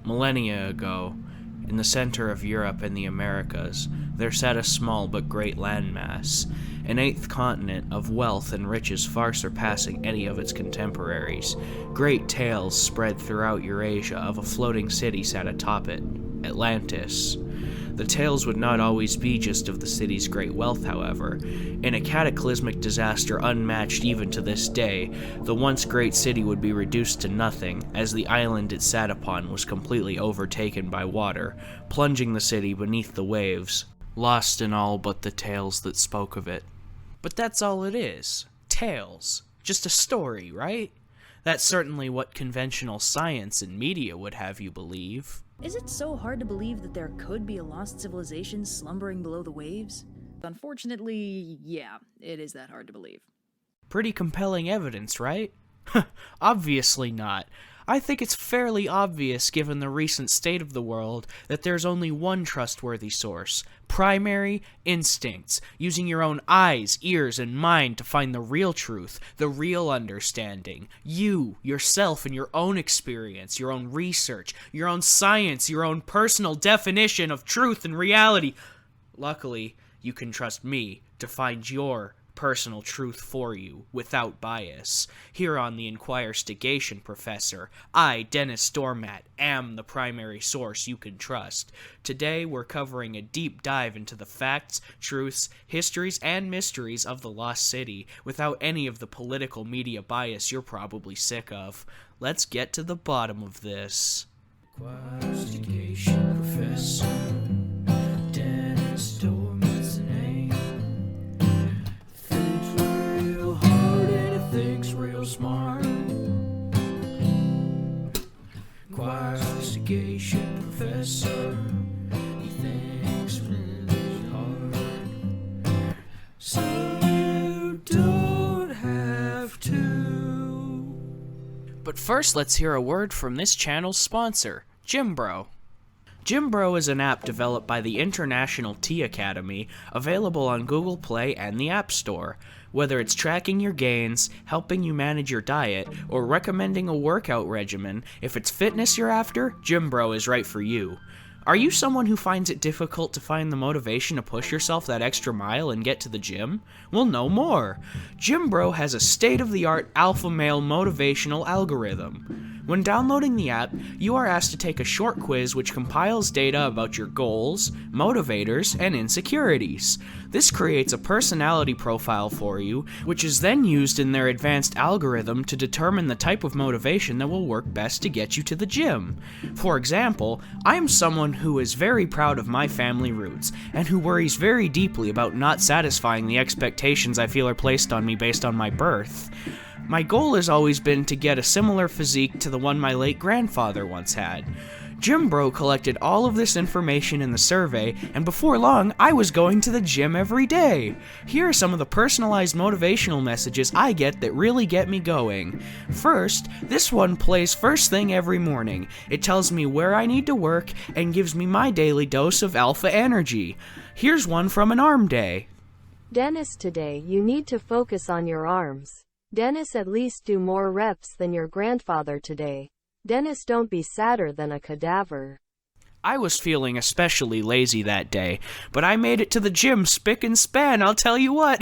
Millennia ago, in the center of Europe and the Americas, there sat a small but great landmass, an eighth continent of wealth and riches far surpassing any of its contemporaries. Great tales spread throughout Eurasia of a floating city sat atop it, Atlantis. The tales would not always be just of the city's great wealth, however. In a cataclysmic disaster unmatched even to this day, the once great city would be reduced to nothing, as the island it sat upon was completely overtaken by water, plunging the city beneath the waves, lost in all but the tales that spoke of it. But that's all it is. Tales. Just a story, right? That's certainly what conventional science and media would have you believe. Is it so hard to believe that there could be a lost civilization slumbering below the waves? Unfortunately, yeah, it is that hard to believe. Pretty compelling evidence, right? Obviously not. I think it's fairly obvious, given the recent state of the world, that there's only one trustworthy source: primary instincts, using your own eyes, ears, and mind to find the real truth, the real understanding. You, yourself, and your own experience, your own research, your own science, your own personal definition of truth and reality. Luckily, you can trust me to find your personal truth for you, without bias. Here on the Inquirstigation Professor, I, Dennis Dormaht, am the primary source you can trust. Today, we're covering a deep dive into the facts, truths, histories, and mysteries of the Lost City, without any of the political media bias you're probably sick of. Let's get to the bottom of this. Inquirstigation Professor Dennis Dormaht's name. Thinks real smart. Inquirstigation Professor, he thinks really hard, so you don't have to. But first, let's hear a word from this channel's sponsor, Jimbro. Jimbro is an app developed by the International Tea Academy, available on Google Play and the App Store. Whether it's tracking your gains, helping you manage your diet, or recommending a workout regimen, if it's fitness you're after, Jimbro is right for you. Are you someone who finds it difficult to find the motivation to push yourself that extra mile and get to the gym? Well, no more. Jimbro has a state-of-the-art alpha male motivational algorithm. When downloading the app, you are asked to take a short quiz which compiles data about your goals, motivators, and insecurities. This creates a personality profile for you, which is then used in their advanced algorithm to determine the type of motivation that will work best to get you to the gym. For example, I am someone who is very proud of my family roots, and who worries very deeply about not satisfying the expectations I feel are placed on me based on my birth. My goal has always been to get a similar physique to the one my late grandfather once had. Jimbro collected all of this information in the survey, and before long, I was going to the gym every day. Here are some of the personalized motivational messages I get that really get me going. First, this one plays first thing every morning. It tells me where I need to work and gives me my daily dose of alpha energy. Here's one from an arm day. Dennis, today you need to focus on your arms. Dennis, at least do more reps than your grandfather today. Dennis, don't be sadder than a cadaver. I was feeling especially lazy that day, but I made it to the gym spick and span, I'll tell you what.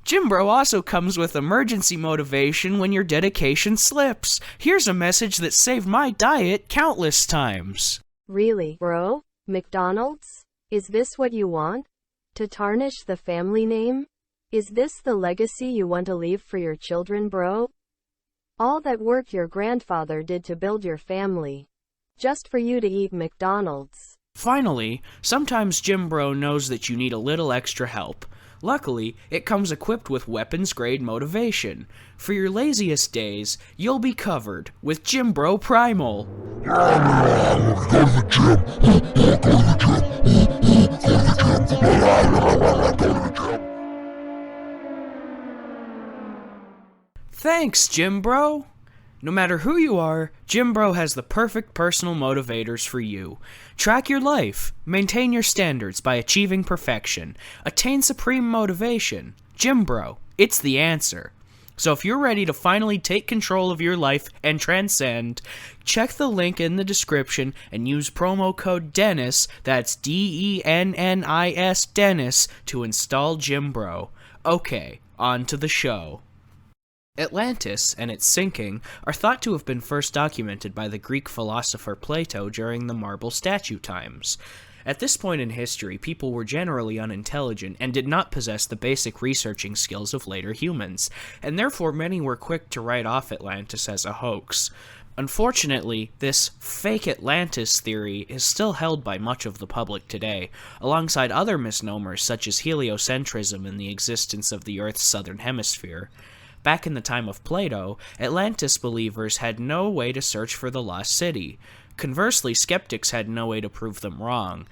Jimbro also comes with emergency motivation when your dedication slips. Here's a message that saved my diet countless times. Really, bro? McDonald's? Is this what you want? To tarnish the family name? Is this the legacy you want to leave for your children, bro? All that work your grandfather did to build your family, just for you to eat McDonald's. Finally, sometimes Jimbro knows that you need a little extra help. Luckily, it comes equipped with weapons-grade motivation. For your laziest days, you'll be covered with Jimbro Primal. Thanks, Jimbro! No matter who you are, Jimbro has the perfect personal motivators for you. Track your life, maintain your standards by achieving perfection, attain supreme motivation. Jimbro, it's the answer. So if you're ready to finally take control of your life and transcend, check the link in the description and use promo code Dennis, that's DENNIS Dennis, to install Jimbro. Okay, on to the show. Atlantis and its sinking are thought to have been first documented by the Greek philosopher Plato during the marble statue times. At this point in history, people were generally unintelligent and did not possess the basic researching skills of later humans, and therefore many were quick to write off Atlantis as a hoax. Unfortunately, this fake Atlantis theory is still held by much of the public today, alongside other misnomers such as heliocentrism and the existence of the Earth's southern hemisphere. Back in the time of Plato, Atlantis believers had no way to search for the lost city. Conversely, skeptics had no way to prove them wrong.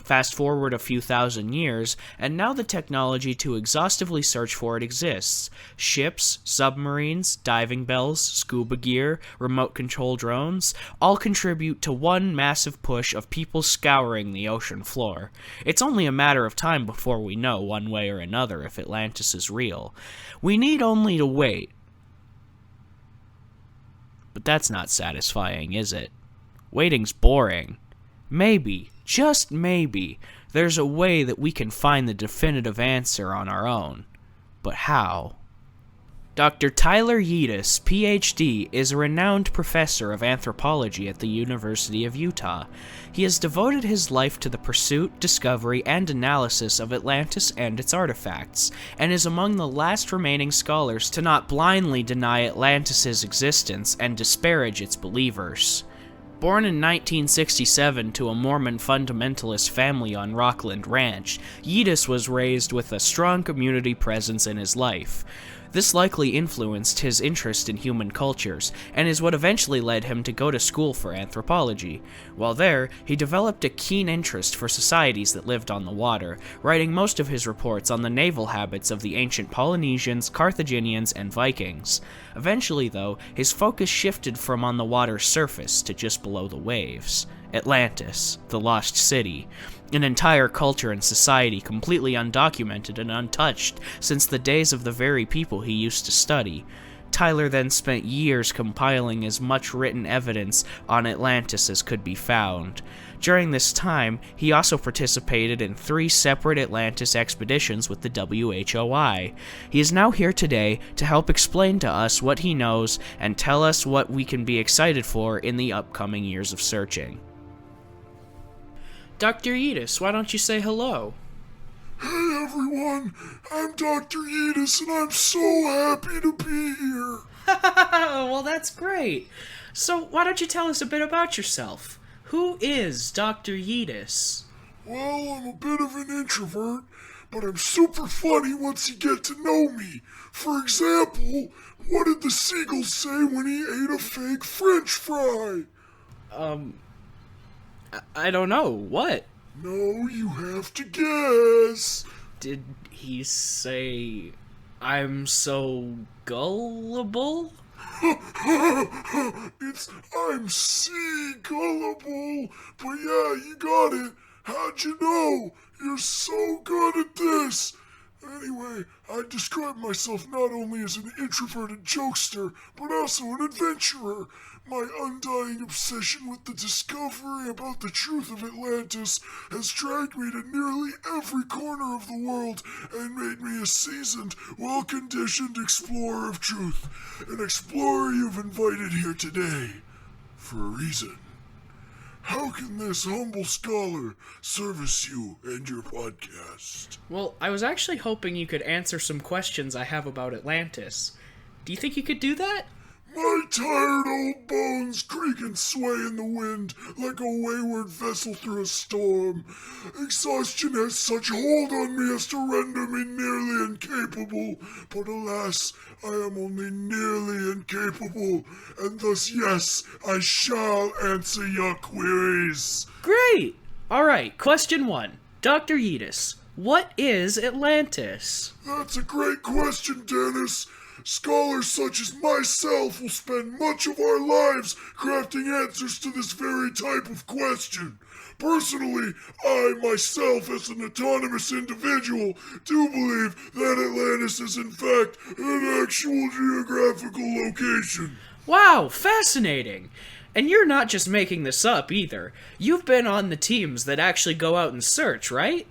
Fast forward a few thousand years, and now the technology to exhaustively search for it exists. Ships, submarines, diving bells, scuba gear, remote control drones, all contribute to one massive push of people scouring the ocean floor. It's only a matter of time before we know, one way or another, if Atlantis is real. We need only to wait. But that's not satisfying, is it? Waiting's boring. Maybe, just maybe, there's a way that we can find the definitive answer on our own. But how? Dr. Tyler Yeatis, Ph.D., is a renowned professor of anthropology at the University of Utah. He has devoted his life to the pursuit, discovery, and analysis of Atlantis and its artifacts, and is among the last remaining scholars to not blindly deny Atlantis' existence and disparage its believers. Born in 1967 to a Mormon fundamentalist family on Rockland Ranch, Yeatis was raised with a strong community presence in his life. This likely influenced his interest in human cultures, and is what eventually led him to go to school for anthropology. While there, he developed a keen interest for societies that lived on the water, writing most of his reports on the naval habits of the ancient Polynesians, Carthaginians, and Vikings. Eventually, though, his focus shifted from on the water's surface to just below the waves. Atlantis, the lost city. An entire culture and society completely undocumented and untouched since the days of the very people he used to study. Tyler then spent years compiling as much written evidence on Atlantis as could be found. During this time, he also participated in 3 separate Atlantis expeditions with the WHOI. He is now here today to help explain to us what he knows and tell us what we can be excited for in the upcoming years of searching. Dr. Yeatis, why don't you say hello? Hey everyone, I'm Dr. Yeatis and I'm so happy to be here. Well, that's great. So why don't you tell us a bit about yourself? Who is Dr. Yeatis? Well, I'm a bit of an introvert, but I'm super funny once you get to know me. For example, what did the seagull say when he ate a fake French fry? I don't know. What? No, you have to guess. Did he say, I'm so gullible? It's I'm sea gullible. But yeah, you got it. How'd you know? You're so good at this. Anyway, I describe myself not only as an introverted jokester, but also an adventurer. My undying obsession with the discovery about the truth of Atlantis has dragged me to nearly every corner of the world and made me a seasoned, well-conditioned explorer of truth. An explorer you've invited here today for a reason. How can this humble scholar service you and your podcast? Well, I was actually hoping you could answer some questions I have about Atlantis. Do you think you could do that? My tired old bones creak and sway in the wind like a wayward vessel through a storm. Exhaustion has such hold on me as to render me nearly incapable. But alas, I am only nearly incapable, and thus yes, I shall answer your queries. Great! Alright, question 1. Dr. Yeatis, what is Atlantis? That's a great question, Dennis. Scholars such as myself will spend much of our lives crafting answers to this very type of question. Personally, I myself, as an autonomous individual, do believe that Atlantis is in fact an actual geographical location. Wow, fascinating! And you're not just making this up either. You've been on the teams that actually go out and search, right?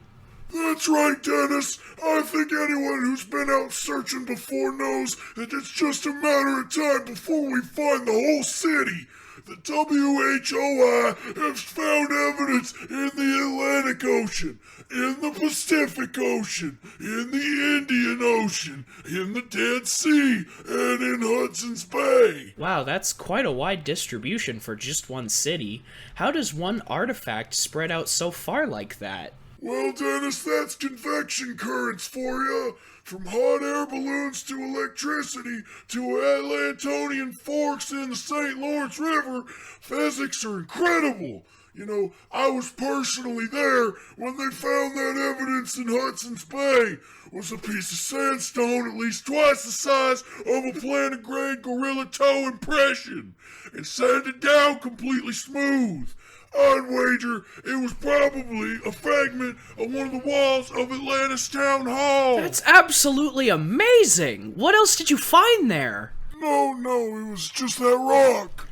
That's right, Dennis. I think anyone who's been out searching before knows that it's just a matter of time before we find the whole city. The WHOI has found evidence in the Atlantic Ocean, in the Pacific Ocean, in the Indian Ocean, in the Dead Sea, and in Hudson's Bay. Wow, that's quite a wide distribution for just one city. How does one artifact spread out so far like that? Well, Dennis, that's convection currents for you. From hot air balloons to electricity to Atlantonian forks in the St. Lawrence River, physics are incredible. You know, I was personally there when they found that evidence in Hudson's Bay. It was a piece of sandstone at least twice the size of a plantigrade gorilla toe impression, and sanded down completely smooth. I'd wager it was probably a fragment of one of the walls of Atlantis Town Hall. That's absolutely amazing! What else did you find there? No, it was just that rock.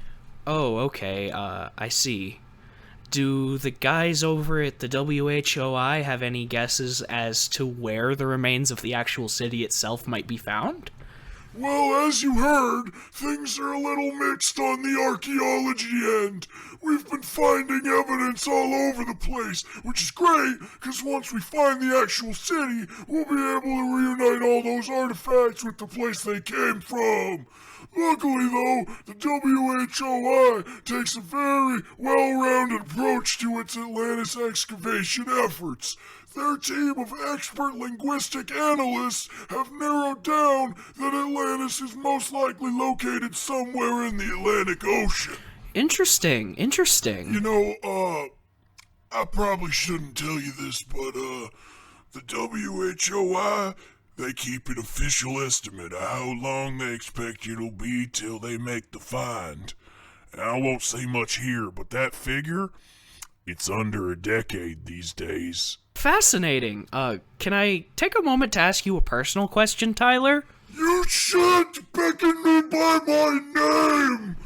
Oh, okay, I see. Do the guys over at the WHOI have any guesses as to where the remains of the actual city itself might be found? Well, as you heard, things are a little mixed on the archaeology end. We've been finding evidence all over the place, which is great, because once we find the actual city, we'll be able to reunite all those artifacts with the place they came from. Luckily, though, the WHOI takes a very well-rounded approach to its Atlantis excavation efforts. Their team of expert linguistic analysts have narrowed down that Atlantis is most likely located somewhere in the Atlantic Ocean. Interesting. You know, I probably shouldn't tell you this, but, the WHOI, they keep an official estimate of how long they expect it'll be till they make the find. And I won't say much here, but that figure, it's under a decade these days. Fascinating. Can I take a moment to ask you a personal question, Tyler? You shan't beckon me by my name!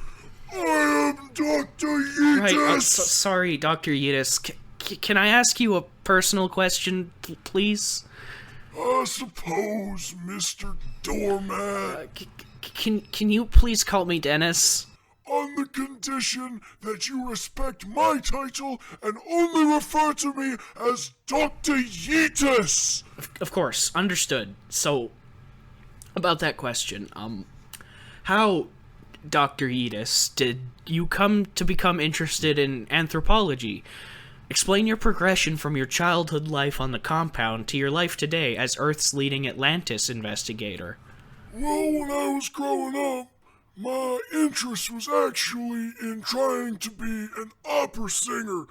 I am Dr. Yeetus! Right, sorry, Dr. Yeetus. Can I ask you a personal question, please? I suppose, Mr. Dormaht. Can you please call me Dennis? On the condition that you respect my title and only refer to me as Dr. Yeetus! Of course, understood. So, about that question, how, Dr. Yeetus, did you come to become interested in anthropology? Explain your progression from your childhood life on the compound to your life today as Earth's leading Atlantis investigator. Well, when I was growing up, my interest was actually in trying to be an opera singer.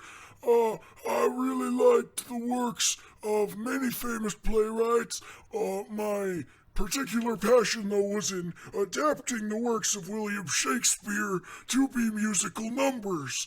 I really liked the works of many famous playwrights. My particular passion, though, was in adapting the works of William Shakespeare to be musical numbers.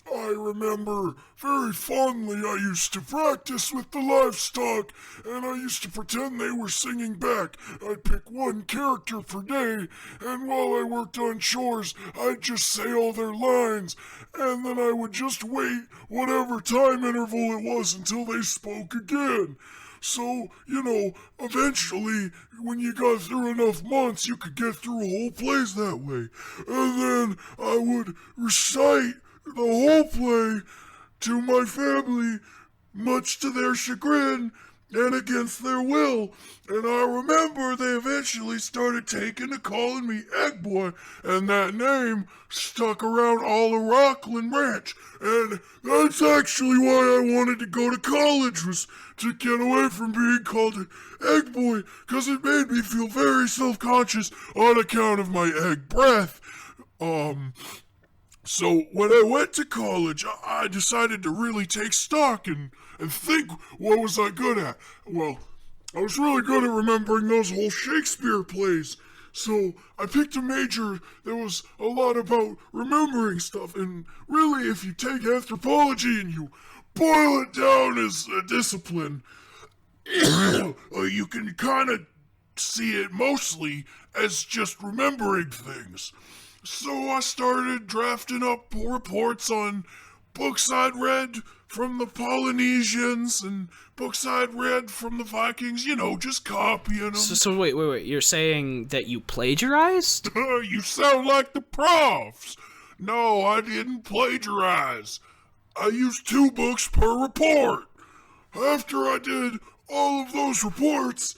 I remember very fondly I used to practice with the livestock, and I used to pretend they were singing back. I'd pick one character per day, and while I worked on chores, I'd just say all their lines, and then I would just wait whatever time interval it was until they spoke again. So, you know, eventually, when you got through enough months, you could get through whole plays that way. And then I would recite the whole play to my family, much to their chagrin and against their will. And I remember they eventually started taking to calling me Egg Boy, and that name stuck around all of Rockland Ranch. And that's actually why I wanted to go to college, was to get away from being called an Egg Boy, because it made me feel very self-conscious on account of my egg breath. So when I went to college, I decided to really take stock and think, what was I good at? Well, I was really good at remembering those whole Shakespeare plays. So I picked a major that was a lot about remembering stuff. And really, if you take anthropology and you boil it down as a discipline, you can kind of see it mostly as just remembering things. So I started drafting up reports on books I'd read from the Polynesians and books I'd read from the Vikings, just copying them. So wait. You're saying that you plagiarized? You sound like the profs. No, I didn't plagiarize. I used 2 books per report. After I did all of those reports,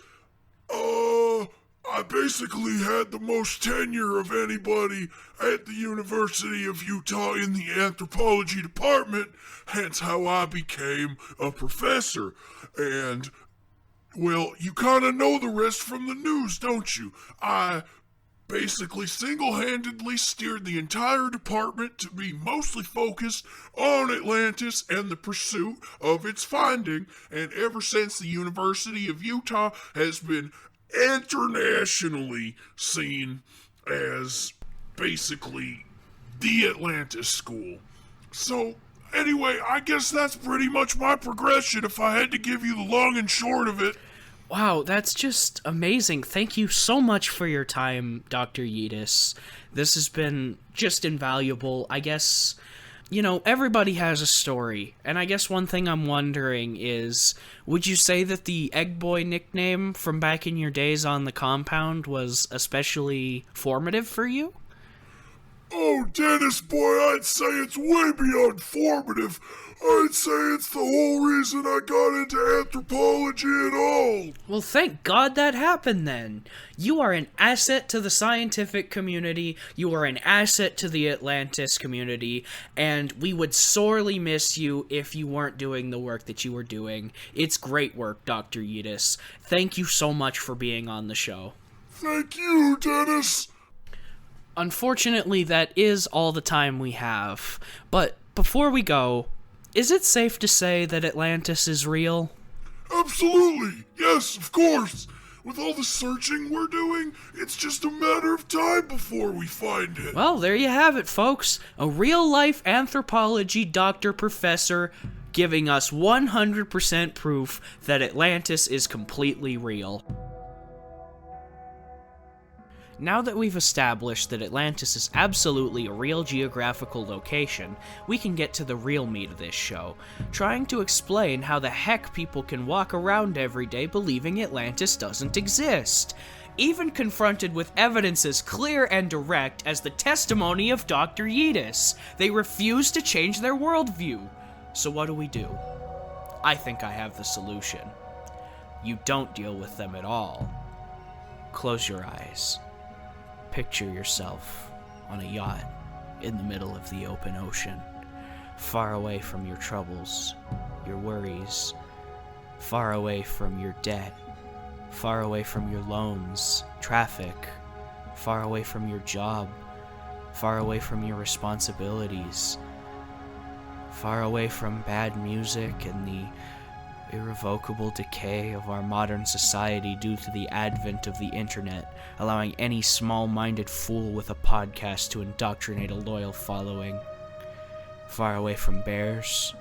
I basically had the most tenure of anybody at the University of Utah in the anthropology department, hence how I became a professor. And, well, you kind of know the rest from the news, don't you? I basically single-handedly steered the entire department to be mostly focused on Atlantis and the pursuit of its finding, and ever since the University of Utah has been internationally seen as basically the Atlantis school. So, anyway, I guess that's pretty much my progression if I had to give you the long and short of it. Wow, that's just amazing. Thank you so much for your time, Dr. Yeatus. This has been just invaluable. I guess, everybody has a story. And I guess one thing I'm wondering is, would you say that the Egg Boy nickname from back in your days on the compound was especially formative for you? Oh, Dennis boy, I'd say it's way beyond formative. I'd say it's the whole reason I got into anthropology at all. Well, thank God that happened then. You are an asset to the scientific community, you are an asset to the Atlantis community, and we would sorely miss you if you weren't doing the work that you were doing. It's great work, Dr. Yeatus. Thank you so much for being on the show. Thank you, Dennis. Unfortunately, that is all the time we have. But before we go, is it safe to say that Atlantis is real? Absolutely. Yes, of course. With all the searching we're doing, it's just a matter of time before we find it. Well, there you have it, folks. A real-life anthropology doctor professor giving us 100% proof that Atlantis is completely real. Now that we've established that Atlantis is absolutely a real geographical location, we can get to the real meat of this show, trying to explain how the heck people can walk around every day believing Atlantis doesn't exist, even confronted with evidence as clear and direct as the testimony of Dr. Yeatus. They refuse to change their worldview. So what do? I think I have the solution. You don't deal with them at all. Close your eyes. Picture yourself on a yacht in the middle of the open ocean, far away from your troubles, your worries, far away from your debt, far away from your loans, traffic, far away from your job, far away from your responsibilities, far away from bad music and the irrevocable decay of our modern society due to the advent of the internet, allowing any small-minded fool with a podcast to indoctrinate a loyal following. Far away from bears?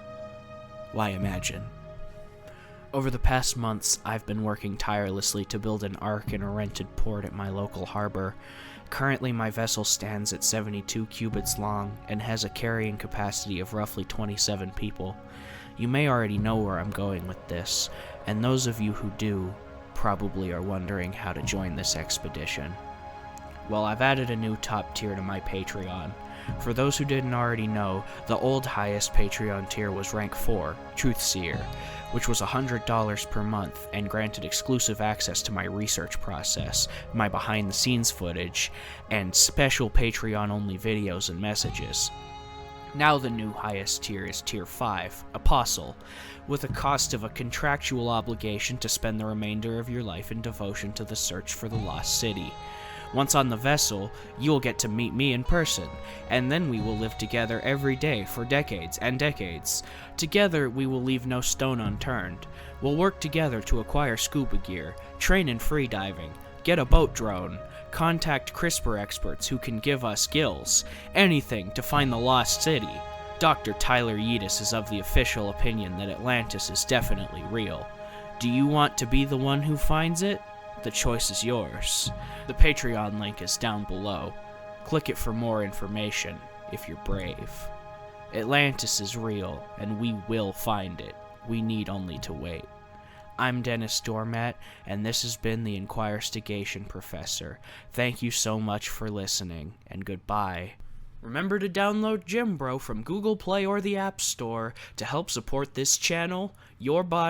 Why, imagine. Over the past months, I've been working tirelessly to build an ark in a rented port at my local harbor. Currently, my vessel stands at 72 cubits long and has a carrying capacity of roughly 27 people. You may already know where I'm going with this, and those of you who do probably are wondering how to join this expedition. Well, I've added a new top tier to my Patreon. For those who didn't already know, the old highest Patreon tier was rank 4, Truthseer, which was $100 per month and granted exclusive access to my research process, my behind-the-scenes footage, and special Patreon-only videos and messages. Now the new highest tier is Tier 5, Apostle, with a cost of a contractual obligation to spend the remainder of your life in devotion to the search for the lost city. Once on the vessel, you'll get to meet me in person, and then we will live together every day for decades and decades. Together, we will leave no stone unturned. We'll work together to acquire scuba gear, train in freediving, get a boat drone, contact CRISPR experts who can give us gills, anything to find the lost city. Dr. Tyler Yeatis is of the official opinion that Atlantis is definitely real. Do you want to be the one who finds it? The choice is yours. The Patreon link is down below. Click it for more information, if you're brave. Atlantis is real, and we will find it. We need only to wait. I'm Dennis Dormaht, and this has been the Inquirstigation Professor. Thank you so much for listening, and goodbye. Remember to download Jimbro from Google Play or the App Store to help support this channel, your body,